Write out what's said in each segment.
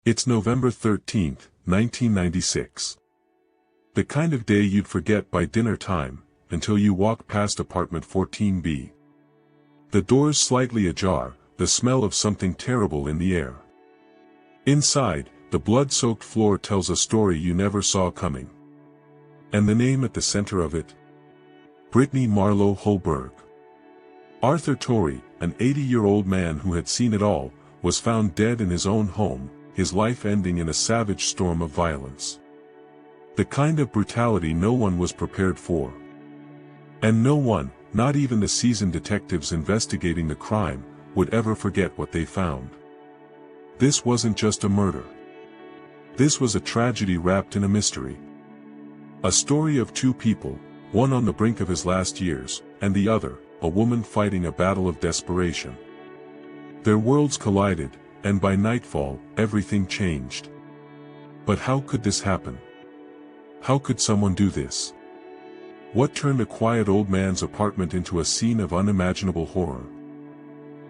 It's November 13th, 1996. The kind of day you'd forget by dinner time, until you walk past apartment 14B. The doors slightly ajar, the smell of something terrible in the air. Inside, the blood-soaked floor tells a story you never saw coming. And the name at the center of it? Brittany Marlowe Holberg. Arthur Towery, an 80-year-old man who had seen it all, was found dead in his own home, his life ending in a savage storm of violence. The kind of brutality no one was prepared for. And no one, not even the seasoned detectives investigating the crime, would ever forget what they found. This wasn't just a murder. This was a tragedy wrapped in a mystery. A story of two people, one on the brink of his last years, and the other, a woman fighting a battle of desperation. Their worlds collided, and by nightfall, everything changed. But how could this happen? How could someone do this? What turned a quiet old man's apartment into a scene of unimaginable horror?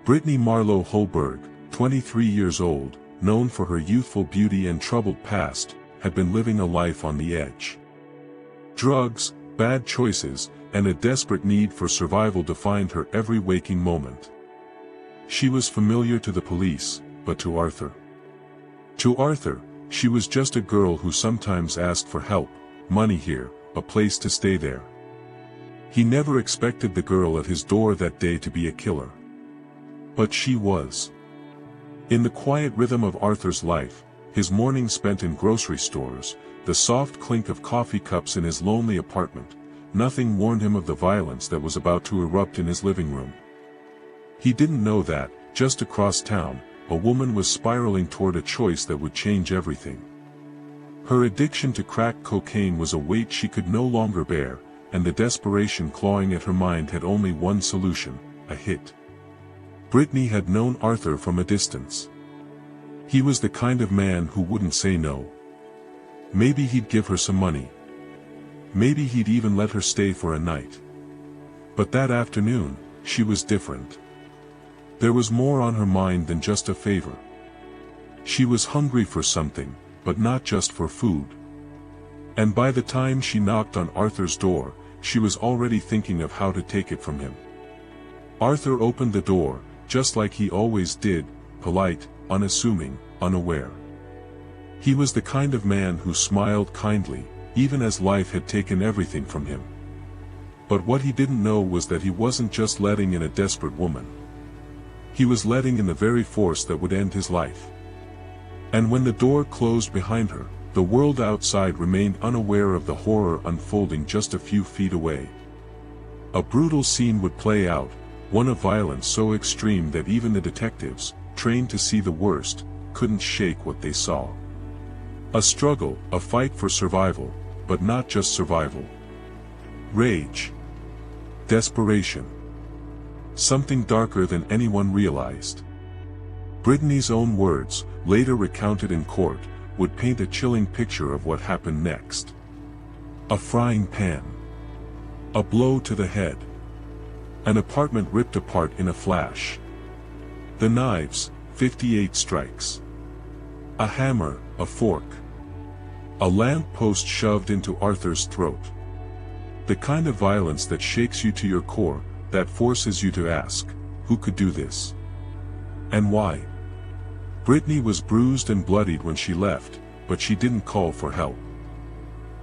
Brittany Marlowe Holberg, 23 years old, known for her youthful beauty and troubled past, had been living a life on the edge. Drugs, bad choices, and a desperate need for survival defined her every waking moment. She was familiar to the police, but to Arthur? To Arthur, she was just a girl who sometimes asked for help, money here, a place to stay there. He never expected the girl at his door that day to be a killer. But she was. In the quiet rhythm of Arthur's life, his mornings spent in grocery stores, the soft clink of coffee cups in his lonely apartment, nothing warned him of the violence that was about to erupt in his living room. He didn't know that, just across town, a woman was spiraling toward a choice that would change everything. Her addiction to crack cocaine was a weight she could no longer bear, and the desperation clawing at her mind had only one solution: a hit. Brittany had known Arthur from a distance. He was the kind of man who wouldn't say no. Maybe he'd give her some money. Maybe he'd even let her stay for a night. But that afternoon, she was different. There was more on her mind than just a favor. She was hungry for something, but not just for food. And by the time she knocked on Arthur's door, she was already thinking of how to take it from him. Arthur opened the door, just like he always did, polite, unassuming, unaware. He was the kind of man who smiled kindly, even as life had taken everything from him. But what he didn't know was that he wasn't just letting in a desperate woman. He was letting in the very force that would end his life. And when the door closed behind her, the world outside remained unaware of the horror unfolding just a few feet away. A brutal scene would play out, one of violence so extreme that even the detectives, trained to see the worst, couldn't shake what they saw. A struggle, a fight for survival, but not just survival. Rage. Desperation. Something darker than anyone realized. Brittany's own words, later recounted in court, would paint a chilling picture of what happened next. A frying pan. A blow to the head. An apartment ripped apart in a flash. The knives, 58 strikes. A hammer, a fork. A lamp post shoved into Arthur's throat. The kind of violence that shakes you to your core, that forces you to ask, who could do this? And why? Brittany was bruised and bloodied when she left, but she didn't call for help.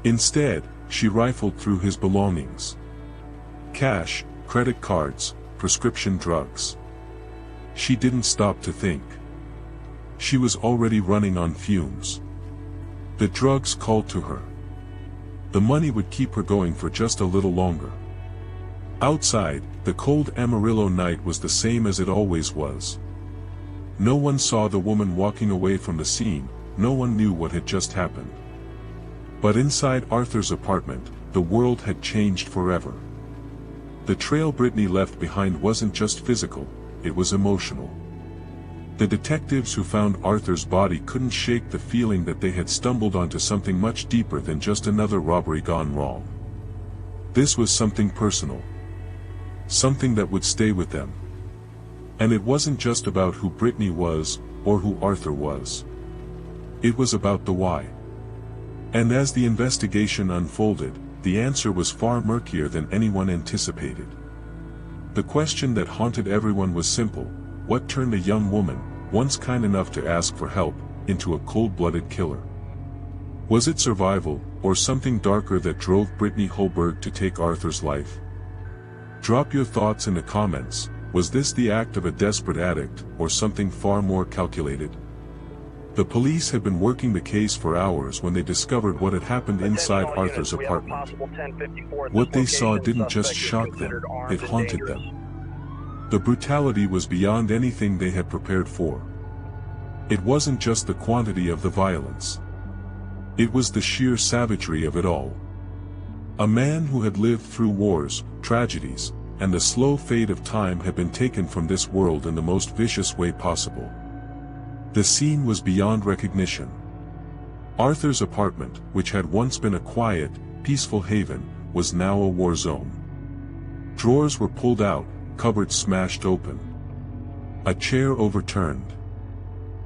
Instead, she rifled through his belongings. Cash, credit cards, prescription drugs. She didn't stop to think. She was already running on fumes. The drugs called to her. The money would keep her going for just a little longer. Outside, the cold Amarillo night was the same as it always was. No one saw the woman walking away from the scene, no one knew what had just happened. But inside Arthur's apartment, the world had changed forever. The trail Brittany left behind wasn't just physical, it was emotional. The detectives who found Arthur's body couldn't shake the feeling that they had stumbled onto something much deeper than just another robbery gone wrong. This was something personal. Something that would stay with them. And it wasn't just about who Brittany was, or who Arthur was. It was about the why. And as the investigation unfolded, the answer was far murkier than anyone anticipated. The question that haunted everyone was simple: what turned a young woman, once kind enough to ask for help, into a cold-blooded killer? Was it survival, or something darker that drove Brittany Holberg to take Arthur's life? Drop your thoughts in the comments. Was this the act of a desperate addict, or something far more calculated? The police had been working the case for hours when they discovered what had happened inside Arthur's apartment. What they saw didn't just shock them, it haunted them. The brutality was beyond anything they had prepared for. It wasn't just the quantity of the violence. It was the sheer savagery of it all. A man who had lived through wars, tragedies, and the slow fade of time had been taken from this world in the most vicious way possible. The scene was beyond recognition. Arthur's apartment, which had once been a quiet, peaceful haven, was now a war zone. Drawers were pulled out, cupboards smashed open. A chair overturned.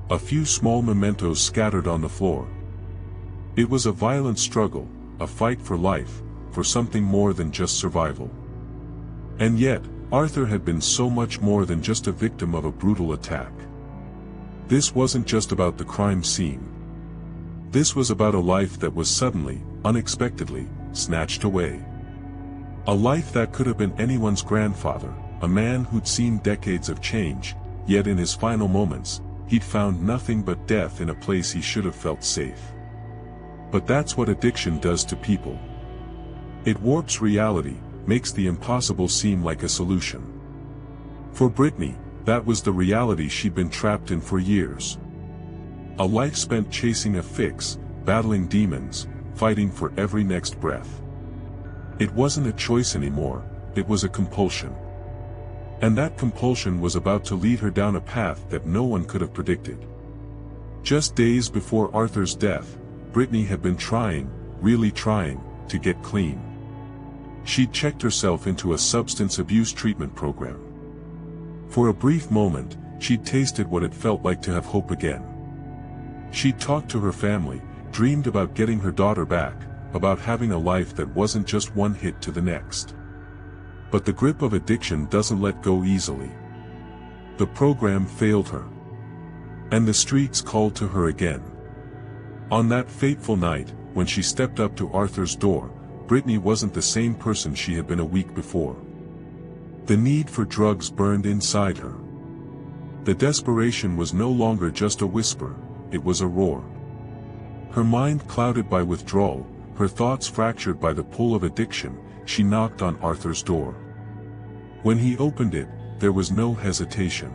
A few small mementos scattered on the floor. It was a violent struggle, a fight for life, for something more than just survival. And yet, Arthur had been so much more than just a victim of a brutal attack. This wasn't just about the crime scene. This was about a life that was suddenly, unexpectedly, snatched away. A life that could have been anyone's grandfather, a man who'd seen decades of change, yet in his final moments, he'd found nothing but death in a place he should have felt safe. But that's what addiction does to people. It warps reality, makes the impossible seem like a solution. For Brittany, that was the reality she'd been trapped in for years. A life spent chasing a fix, battling demons, fighting for every next breath. It wasn't a choice anymore, it was a compulsion. And that compulsion was about to lead her down a path that no one could have predicted. Just days before Arthur's death, Brittany had been trying, really trying, to get clean. She'd checked herself into a substance abuse treatment program. For a brief moment, she'd tasted what it felt like to have hope again. She'd talked to her family, dreamed about getting her daughter back, about having a life that wasn't just one hit to the next. But the grip of addiction doesn't let go easily. The program failed her. And the streets called to her again. On that fateful night, when she stepped up to Arthur's door, Brittany wasn't the same person she had been a week before. The need for drugs burned inside her. The desperation was no longer just a whisper, it was a roar. Her mind clouded by withdrawal, her thoughts fractured by the pull of addiction, she knocked on Arthur's door. When he opened it, there was no hesitation.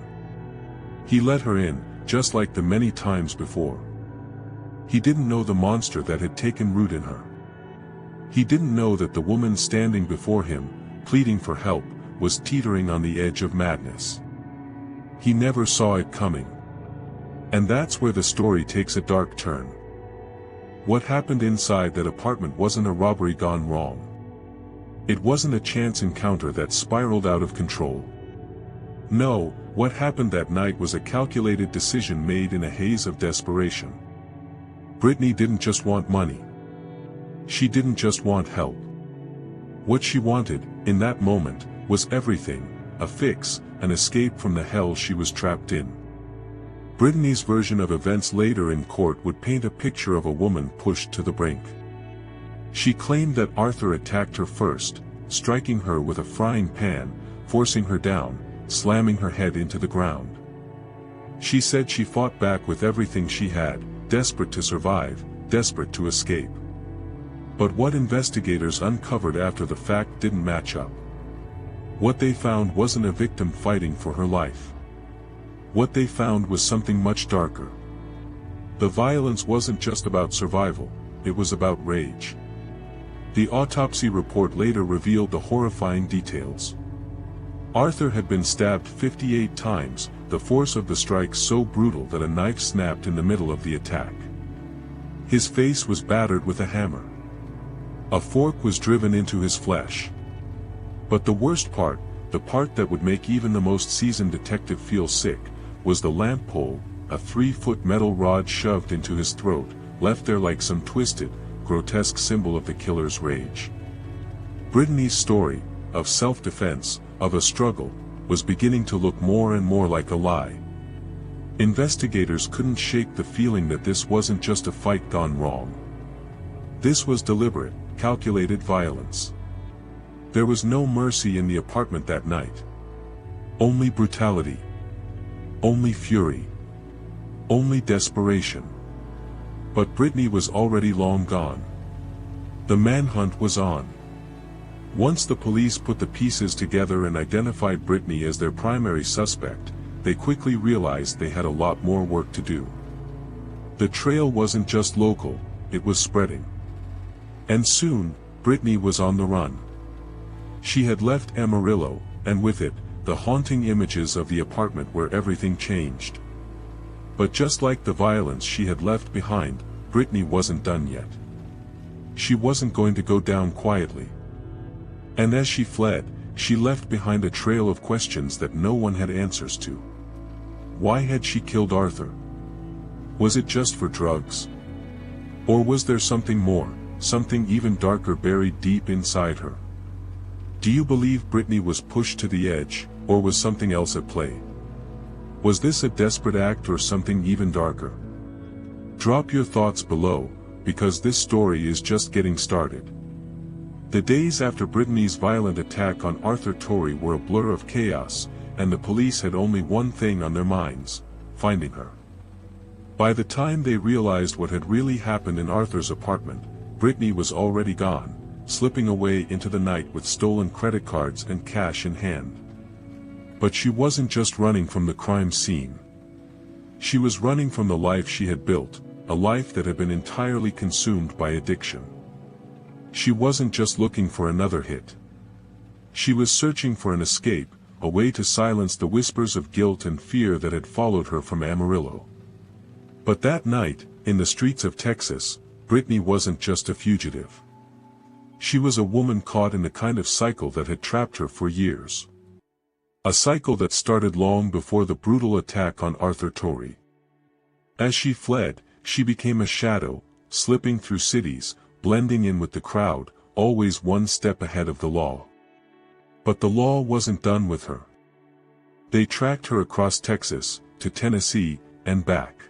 He let her in, just like the many times before. He didn't know the monster that had taken root in her. He didn't know that the woman standing before him, pleading for help, was teetering on the edge of madness. He never saw it coming. And that's where the story takes a dark turn. What happened inside that apartment wasn't a robbery gone wrong. It wasn't a chance encounter that spiraled out of control. No, what happened that night was a calculated decision made in a haze of desperation. Brittany didn't just want money. She didn't just want help. What she wanted, in that moment, was everything: a fix, an escape from the hell she was trapped in. Brittany's version of events later in court would paint a picture of a woman pushed to the brink. She claimed that Arthur attacked her first, striking her with a frying pan, forcing her down, slamming her head into the ground. She said she fought back with everything she had, desperate to survive, desperate to escape. But what investigators uncovered after the fact didn't match up. What they found wasn't a victim fighting for her life. What they found was something much darker. The violence wasn't just about survival, it was about rage. The autopsy report later revealed the horrifying details. Arthur had been stabbed 58 times, the force of the strike so brutal that a knife snapped in the middle of the attack. His face was battered with a hammer. A fork was driven into his flesh. But the worst part, the part that would make even the most seasoned detective feel sick, was the lamp pole, a 3-foot metal rod shoved into his throat, left there like some twisted, grotesque symbol of the killer's rage. Brittany's story, of self-defense, of a struggle, was beginning to look more and more like a lie. Investigators couldn't shake the feeling that this wasn't just a fight gone wrong. This was deliberate, calculated violence. There was no mercy in the apartment that night. Only brutality. Only fury. Only desperation. But Brittany was already long gone. The manhunt was on. Once the police put the pieces together and identified Brittany as their primary suspect, they quickly realized they had a lot more work to do. The trail wasn't just local, it was spreading. And soon, Brittany was on the run. She had left Amarillo, and with it, the haunting images of the apartment where everything changed. But just like the violence she had left behind, Brittany wasn't done yet. She wasn't going to go down quietly. And as she fled, she left behind a trail of questions that no one had answers to. Why had she killed Arthur? Was it just for drugs? Or was there something more, something even darker buried deep inside her? Do you believe Brittany was pushed to the edge, or was something else at play? Was this a desperate act or something even darker? Drop your thoughts below, because this story is just getting started. The days after Brittany's violent attack on Arthur Towery were a blur of chaos, and the police had only one thing on their minds: finding her. By the time they realized what had really happened in Arthur's apartment, Brittany was already gone, slipping away into the night with stolen credit cards and cash in hand. But she wasn't just running from the crime scene. She was running from the life she had built, a life that had been entirely consumed by addiction. She wasn't just looking for another hit. She was searching for an escape, a way to silence the whispers of guilt and fear that had followed her from Amarillo. But that night, in the streets of Texas, Brittany wasn't just a fugitive. She was a woman caught in the kind of cycle that had trapped her for years. A cycle that started long before the brutal attack on Arthur Towery. As she fled, she became a shadow, slipping through cities, blending in with the crowd, always one step ahead of the law. But the law wasn't done with her. They tracked her across Texas, to Tennessee, and back.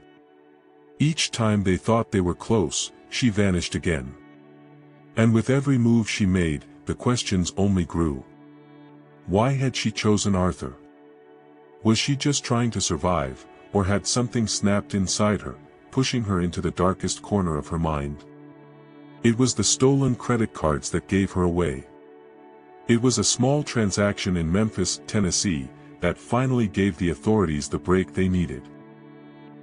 Each time they thought they were close, she vanished again. And with every move she made, the questions only grew. Why had she chosen Arthur? Was she just trying to survive, or had something snapped inside her, pushing her into the darkest corner of her mind? It was the stolen credit cards that gave her away. It was a small transaction in Memphis, Tennessee, that finally gave the authorities the break they needed.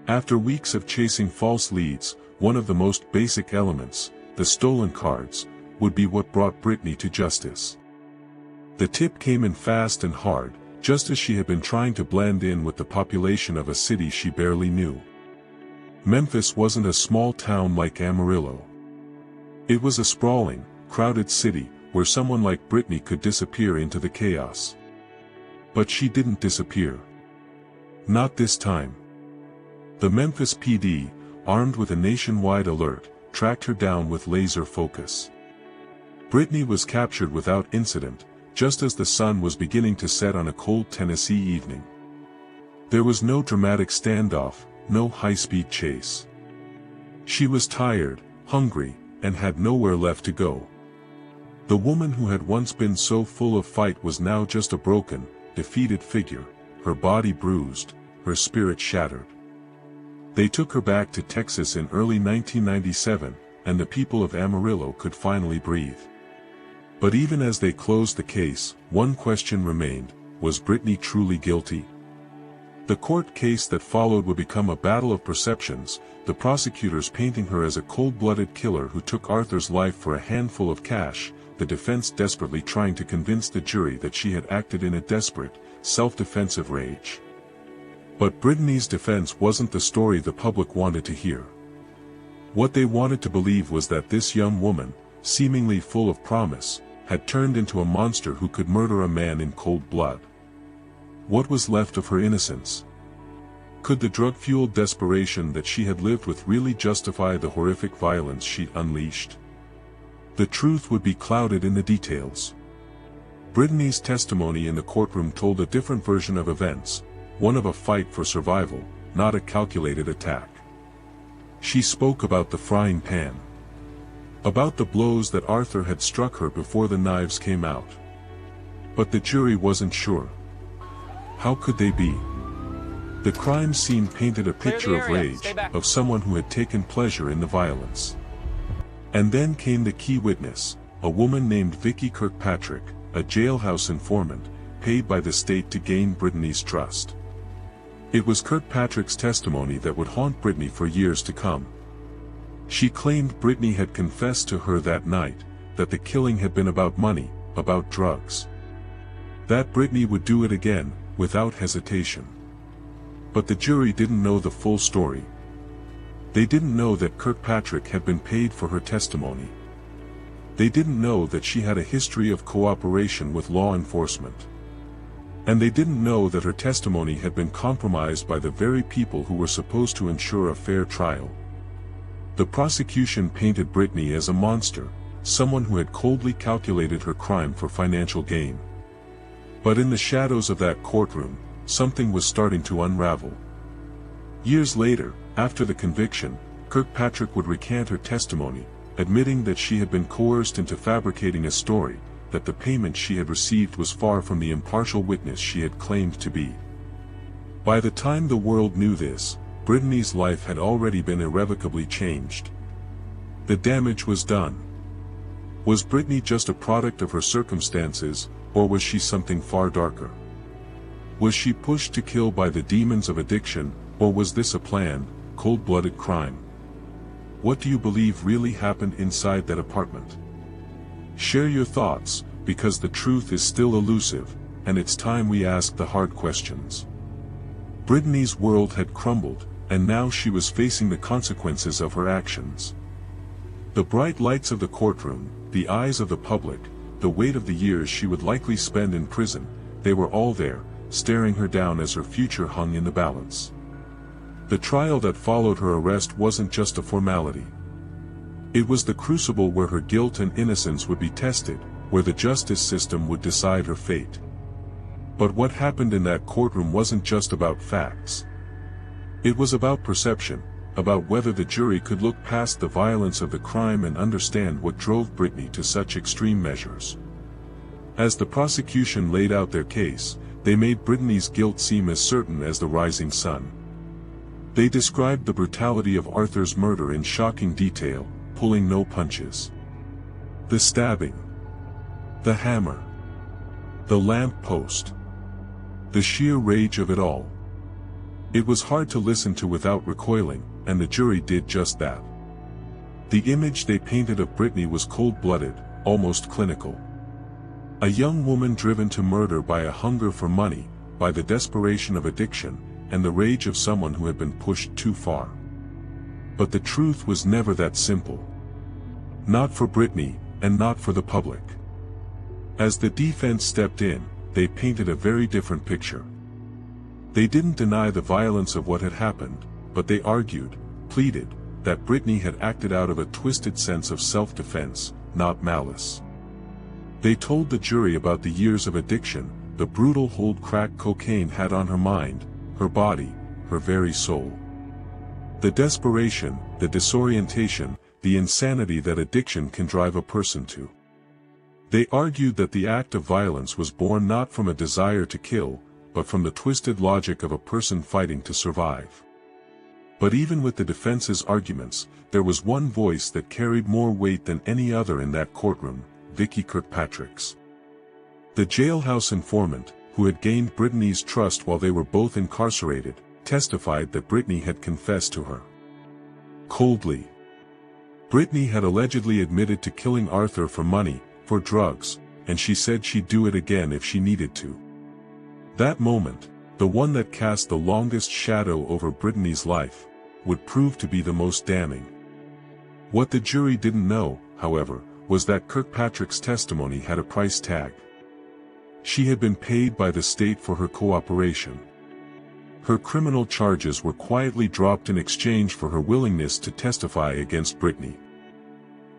After weeks of chasing false leads, one of the most basic elements, the stolen cards, would be what brought Brittany to justice. The tip came in fast and hard, just as she had been trying to blend in with the population of a city she barely knew. Memphis wasn't a small town like Amarillo. It was a sprawling, crowded city, where someone like Brittany could disappear into the chaos. But she didn't disappear. Not this time. The Memphis PD, armed with a nationwide alert, tracked her down with laser focus. Brittany was captured without incident, just as the sun was beginning to set on a cold Tennessee evening. There was no dramatic standoff, no high-speed chase. She was tired, hungry, and had nowhere left to go. The woman who had once been so full of fight was now just a broken, defeated figure, her body bruised, her spirit shattered. They took her back to Texas in early 1997, and the people of Amarillo could finally breathe. But even as they closed the case, one question remained: was Brittany truly guilty? The court case that followed would become a battle of perceptions, the prosecutors painting her as a cold-blooded killer who took Arthur's life for a handful of cash, the defense desperately trying to convince the jury that she had acted in a desperate, self-defensive rage. But Brittany's defense wasn't the story the public wanted to hear. What they wanted to believe was that this young woman, seemingly full of promise, had turned into a monster who could murder a man in cold blood. What was left of her innocence? could the drug-fueled desperation that she had lived with really justify the horrific violence she'd unleashed? The truth would be clouded in the details. Brittany's testimony in the courtroom told a different version of events, one of a fight for survival, not a calculated attack. She spoke about the frying pan, about the blows that Arthur had struck her before the knives came out. But the jury wasn't sure. How could they be? The crime scene painted a picture of rage, of someone who had taken pleasure in the violence. And then came the key witness, a woman named Vicky Kirkpatrick, a jailhouse informant, paid by the state to gain Brittany's trust. It was Kirkpatrick's testimony that would haunt Brittany for years to come. She claimed Brittany had confessed to her that night, that the killing had been about money, about drugs. That Brittany would do it again, without hesitation. But the jury didn't know the full story. They didn't know that Kirkpatrick had been paid for her testimony. They didn't know that she had a history of cooperation with law enforcement. And they didn't know that her testimony had been compromised by the very people who were supposed to ensure a fair trial. The prosecution painted Brittany as a monster, someone who had coldly calculated her crime for financial gain. But in the shadows of that courtroom, something was starting to unravel. Years later, after the conviction, Kirkpatrick would recant her testimony, admitting that she had been coerced into fabricating a story, that the payment she had received was far from the impartial witness she had claimed to be. By the time the world knew this, Brittany's life had already been irrevocably changed. The damage was done. Was Brittany just a product of her circumstances, or was she something far darker? Was she pushed to kill by the demons of addiction, or was this a planned, cold-blooded crime? What do you believe really happened inside that apartment? Share your thoughts, because the truth is still elusive, and it's time we ask the hard questions. Brittany's world had crumbled, and now she was facing the consequences of her actions. The bright lights of the courtroom, the eyes of the public, the weight of the years she would likely spend in prison, they were all there, staring her down as her future hung in the balance. The trial that followed her arrest wasn't just a formality. It was the crucible where her guilt and innocence would be tested, where the justice system would decide her fate. But what happened in that courtroom wasn't just about facts. It was about perception, about whether the jury could look past the violence of the crime and understand what drove Brittany to such extreme measures. As the prosecution laid out their case, they made Brittany's guilt seem as certain as the rising sun. They described the brutality of Arthur's murder in shocking detail, pulling no punches. The stabbing, the hammer, the lamp post, the sheer rage of it all. It was hard to listen to without recoiling, and the jury did just that. The image they painted of Brittany was cold-blooded, almost clinical. A young woman driven to murder by a hunger for money, by the desperation of addiction, and the rage of someone who had been pushed too far. But the truth was never that simple. Not for Brittany, and not for the public. As the defense stepped in, they painted a very different picture. They didn't deny the violence of what had happened, but they argued, pleaded, that Brittany had acted out of a twisted sense of self-defense, not malice. They told the jury about the years of addiction, the brutal hold crack cocaine had on her mind, her body, her very soul. The desperation, the disorientation, the insanity that addiction can drive a person to. They argued that the act of violence was born not from a desire to kill, but from the twisted logic of a person fighting to survive. But even with the defense's arguments, there was one voice that carried more weight than any other in that courtroom, Vicky Kirkpatrick's. The jailhouse informant, who had gained Brittany's trust while they were both incarcerated, testified that Brittany had confessed to her. Coldly. Brittany had allegedly admitted to killing Arthur for money, for drugs, and she said she'd do it again if she needed to. That moment, the one that cast the longest shadow over Brittany's life, would prove to be the most damning. What the jury didn't know, however, was that Kirkpatrick's testimony had a price tag. She had been paid by the state for her cooperation. her criminal charges were quietly dropped in exchange for her willingness to testify against Brittany.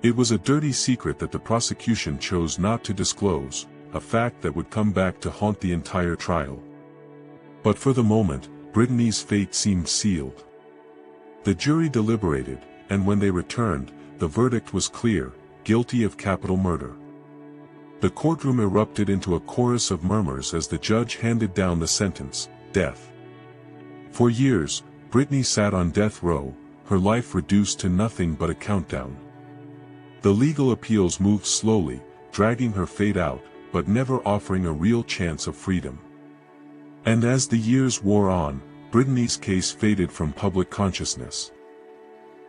It was a dirty secret that the prosecution chose not to disclose, a fact that would come back to haunt the entire trial. But for the moment, Brittany's fate seemed sealed. The jury deliberated, and when they returned, the verdict was clear: guilty of capital murder. The courtroom erupted into a chorus of murmurs as the judge handed down the sentence: death. For years, Brittany sat on death row, her life reduced to nothing but a countdown. The legal appeals moved slowly, dragging her fate out, but never offering a real chance of freedom. And as the years wore on, Brittany's case faded from public consciousness.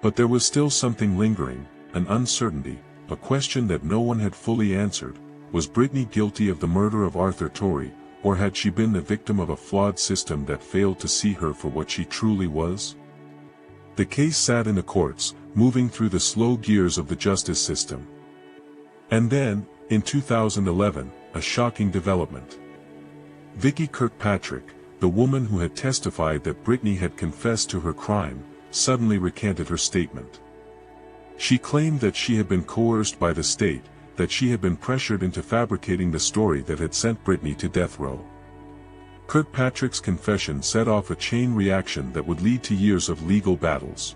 But there was still something lingering, an uncertainty, a question that no one had fully answered. Was Brittany guilty of the murder of Arthur Towery, or had she been the victim of a flawed system that failed to see her for what she truly was? The case sat in the courts, moving through the slow gears of the justice system. And then, in 2011, a shocking development. Vicky Kirkpatrick, the woman who had testified that Brittany had confessed to her crime, suddenly recanted her statement. She claimed that she had been coerced by the state, that she had been pressured into fabricating the story that had sent Brittany to death row. Kirkpatrick's confession set off a chain reaction that would lead to years of legal battles.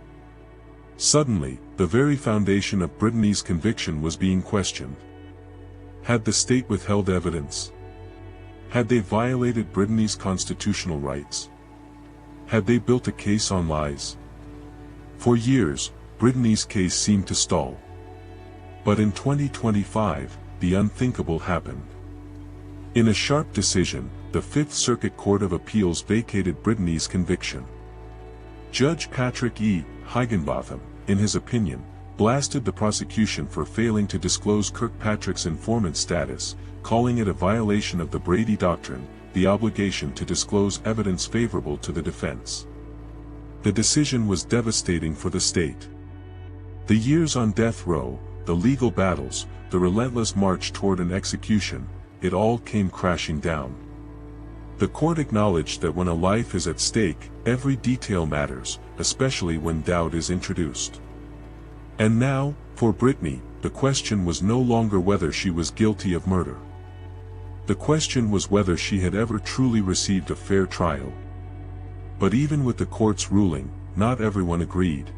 Suddenly, the very foundation of Brittany's conviction was being questioned. Had the state withheld evidence? Had they violated Brittany's constitutional rights? Had they built a case on lies? For years, Brittany's case seemed to stall. But in 2025, the unthinkable happened. In a sharp decision, the Fifth Circuit Court of Appeals vacated Brittany's conviction. Judge Patrick E. Higginbotham, in his opinion, blasted the prosecution for failing to disclose Kirkpatrick's informant status, calling it a violation of the Brady Doctrine, the obligation to disclose evidence favorable to the defense. The decision was devastating for the state. The years on death row, the legal battles, the relentless march toward an execution, it all came crashing down. The court acknowledged that when a life is at stake, every detail matters, especially when doubt is introduced. And now, for Brittany, the question was no longer whether she was guilty of murder. The question was whether she had ever truly received a fair trial. But even with the court's ruling, not everyone agreed.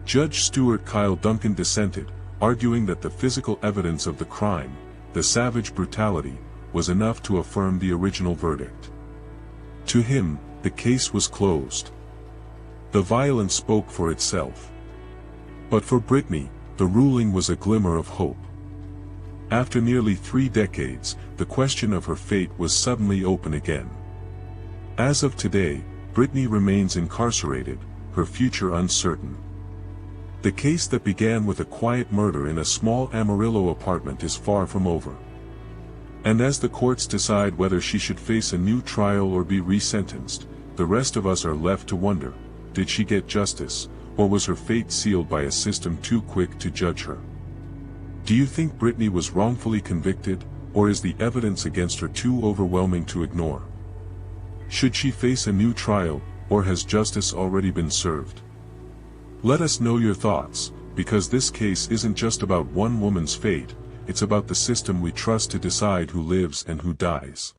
Judge Stuart Kyle Duncan dissented, arguing that the physical evidence of the crime, the savage brutality, was enough to affirm the original verdict. To him, the case was closed. The violence spoke for itself. But for Brittany, the ruling was a glimmer of hope. After nearly 3 decades, the question of her fate was suddenly open again. As of today, Brittany remains incarcerated, her future uncertain. The case that began with a quiet murder in a small Amarillo apartment is far from over. And as the courts decide whether she should face a new trial or be resentenced, the rest of us are left to wonder, did she get justice, or was her fate sealed by a system too quick to judge her? Do you think Brittany was wrongfully convicted, or is the evidence against her too overwhelming to ignore? Should she face a new trial, or has justice already been served? Let us know your thoughts, because this case isn't just about one woman's fate, it's about the system we trust to decide who lives and who dies.